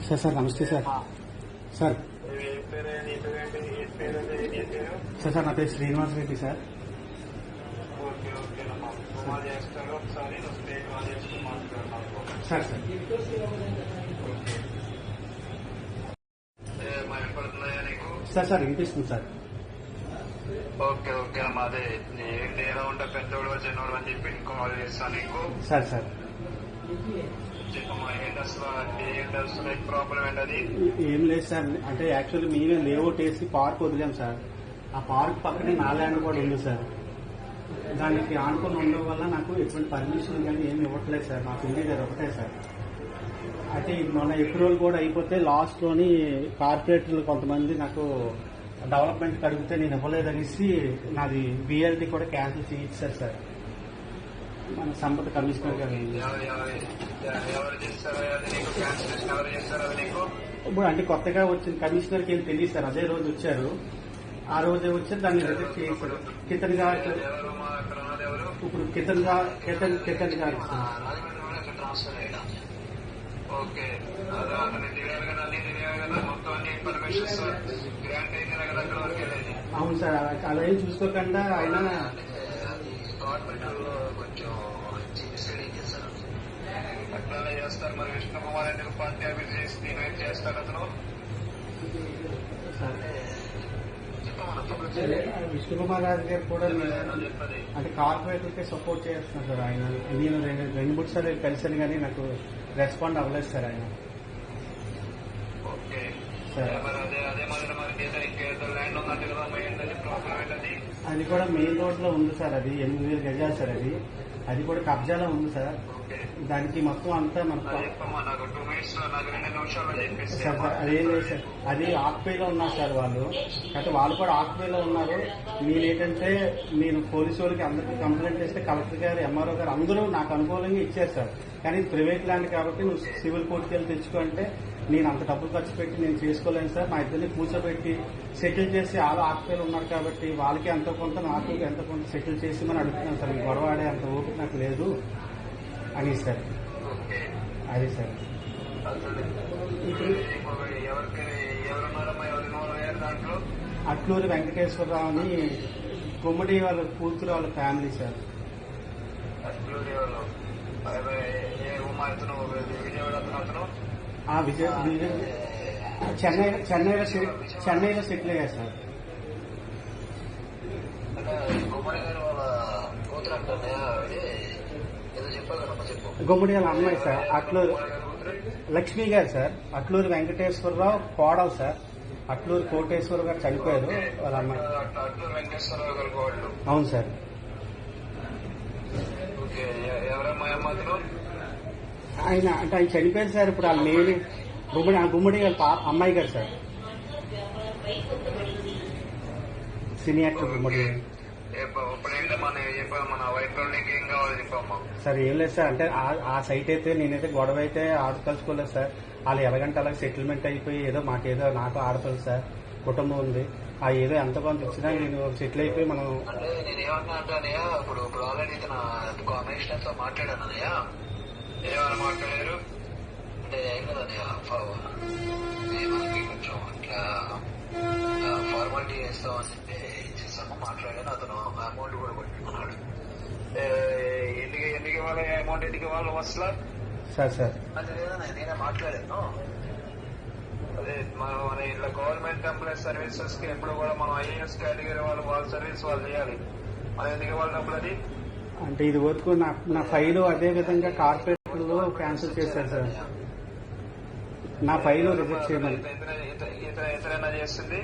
Sir sir నమస్తే sir. Sir sir నా పేరు Srinivas Reddy sir. Sir sir sir sir వినిపిస్తుంది సార్. ఓకే ఓకే అమ్మా, అదే ఏంటి ఎలా ఉంటా పెద్దోడు చిన్నోడు అని చెప్పి కాల్ చేస్తాను నీకు. సార్ సార్ చెప్పమ్మా, ఏంటి అసలు ప్రాబ్లం ఏంటది? ఏం లేదు సార్, అంటే యాక్చువల్లీ మేమే లేఅవుట్ వేసి పార్క్ వదిలాం సార్. ఆ పార్క్ పక్కనే నా ల్యాండ్ కూడా ఉంది సార్. దానికి ఆనుకొని ఉండడం వల్ల నాకు ఎటువంటి పర్మిషన్ కానీ ఏమి ఇవ్వట్లేదు సార్. నాకు ఉండేది ఒకటే సార్. అయితే మొన్న అప్రూవల్ కూడా అయిపోతే లాస్ట్ లోని కార్పొరేటర్లు కొంతమంది నాకు డెవలప్మెంట్ అడిగితే నేను ఇవ్వలేదనేసి నాది బిఎల్టీ కూడా క్యాన్సిల్ చేయించారు సార్ మన సంపద కమిషనర్ గారు. ఇప్పుడు అంటే కొత్తగా వచ్చిన కమిషనర్కి ఏం తెలియదు సార్. అదే రోజు వచ్చారు, ఆ రోజే వచ్చి దాన్ని రిజెక్ట్ చేశారు. కితన్ గారు ఇప్పుడు కితన్ గారు ఓకే, మొత్తం అన్ని ఇన్ఫర్మేషన్స్ గ్రాంట్ అయింది కదా అక్కడ వరకు వెళ్ళేది. అవును సార్, అలా ఏం చూసుకోకుండా ఆయన గవర్నమెంట్ కొంచెం డిసైడ్ చేస్తారు, అట్లానే చేస్తారు. మరి విష్ణు కుమార్ ఎందుకు పార్టీ ఆఫీస్ చేసి డివైడ్ చేస్తారు అతను? విష్ణు కుమార్ రాజు గారు కూడా అంటే కార్పొరేటర్ కే సపోర్ట్ చేస్తున్నారు సార్. ఆయన నేను రెండు మూడు సార్లు కలిసాను కానీ నాకు రెస్పాండ్ అవ్వలేదు సార్ ఆయన. అది కూడా మెయిన్ రోడ్ లో ఉంది సార్. అది 8,000 గజాలు సార్. అది కూడా కబ్జాలో ఉంది సార్. దానికి మొత్తం అంతా మన అదేం లేదు సార్. అది ఆక్పేలో ఉన్నారు సార్ వాళ్ళు. అయితే వాళ్ళు కూడా ఆక్పేలో ఉన్నారు. నేనేంటంటే నేను పోలీసు వాళ్ళకి అందరికీ కంప్లైంట్ చేస్తే కలెక్టర్ గారు, ఎంఆర్ఓ గారు అందరూ నాకు అనుకూలంగా ఇచ్చారు సార్. కానీ ప్రైవేట్ ల్యాండ్ కాబట్టి నువ్వు సివిల్ కోర్టుకి వెళ్ళి తెచ్చుకో అంటే నేను అంత డబ్బులు ఖర్చు పెట్టి నేను చేసుకోలేను సార్. మా ఇద్దరిని కూర్చోబెట్టి సెటిల్ చేసి వాళ్ళు ఆక్పేలు ఉన్నారు కాబట్టి వాళ్ళకి ఎంతో కొంత నాకు ఎంతో కొంత సెటిల్ చేసి మనం అడుగుతున్నాను సార్. గొడవ ఆడే అంత ఓపిక నాకు లేదు అని సార్. అది సార్ అట్లూరి వెంకటేశ్వరరావు అని గుమ్మడి వాళ్ళ కూతురు వాళ్ళ ఫ్యామిలీ సార్. చెన్నైలో సెటిల్ అయ్యారు సార్. గుమ్మడి వాళ్ళ అమ్మాయి సార్, అట్లూరు లక్ష్మి గారు సార్. అట్లూరి వెంకటేశ్వరరావు కోడలు సార్. అట్లూరు కోటేశ్వరరావు గారు చనిపోయారు, వాళ్ళ అమ్మాయి. అవును సార్. ఆయన అంటే ఆయన చనిపోయారు సార్. ఇప్పుడు వాళ్ళ నేను గుమ్మడి వాళ్ళ అమ్మాయి గారు సార్, సినీ యాక్టర్ గుమ్మడి సార్. ఏం లేదు సార్, అంటే ఆ సైట్ అయితే నేనైతే గొడవ అయితే ఆడతలుచుకోలేదు సార్. వాళ్ళు ఎలాగంటే అలాగే సెటిల్మెంట్ అయిపోయి ఏదో మాకేదో నాకు ఆడతారు సార్, కుటుంబం ఉంది. ఆ ఏదో ఎంత కొంత ఇచ్చినా నేను సెటిల్ అయిపోయి మనం ఇప్పుడు ఆల్రెడీ కమిషనర్ తో మాట్లాడానయ్యా. ఏమైనా మాట్లాడారు అంటే ఏం కదన్నయ్య, మనకి కొంచెం ఇట్లా ఫార్మాలిటీ చేస్తామని చెప్పి ఇచ్చేసాము. మాట్లాడాను, అతను అమౌంట్ కూడా కొట్టుకున్నాడు. ఎందుకు ఇవ్వాలి అమౌంట్, ఎందుకు ఇవ్వాలి అసలు సార్ సార్ అది లేదన్నా, నేనే మాట్లాడాను. అదే మన ఇట్లా గవర్నమెంట్ ఎంప్లాయీస్ సర్వీసెస్ కి ఎప్పుడు కూడా మనం ఐఏఎస్ కేటగిరీ వాళ్ళ సర్వీస్ వాళ్ళు చేయాలి. మనం ఎందుకు ఇవ్వాలి డబ్బులు? అది అంటే ఇది వరకు నా ఫైలు అదే విధంగా కార్పొరేట్ లో క్యాన్సిల్ చేశారు సార్. నా ఫైలు రిజెక్ట్ చేయమని ఇతరైనా చేస్తుంది.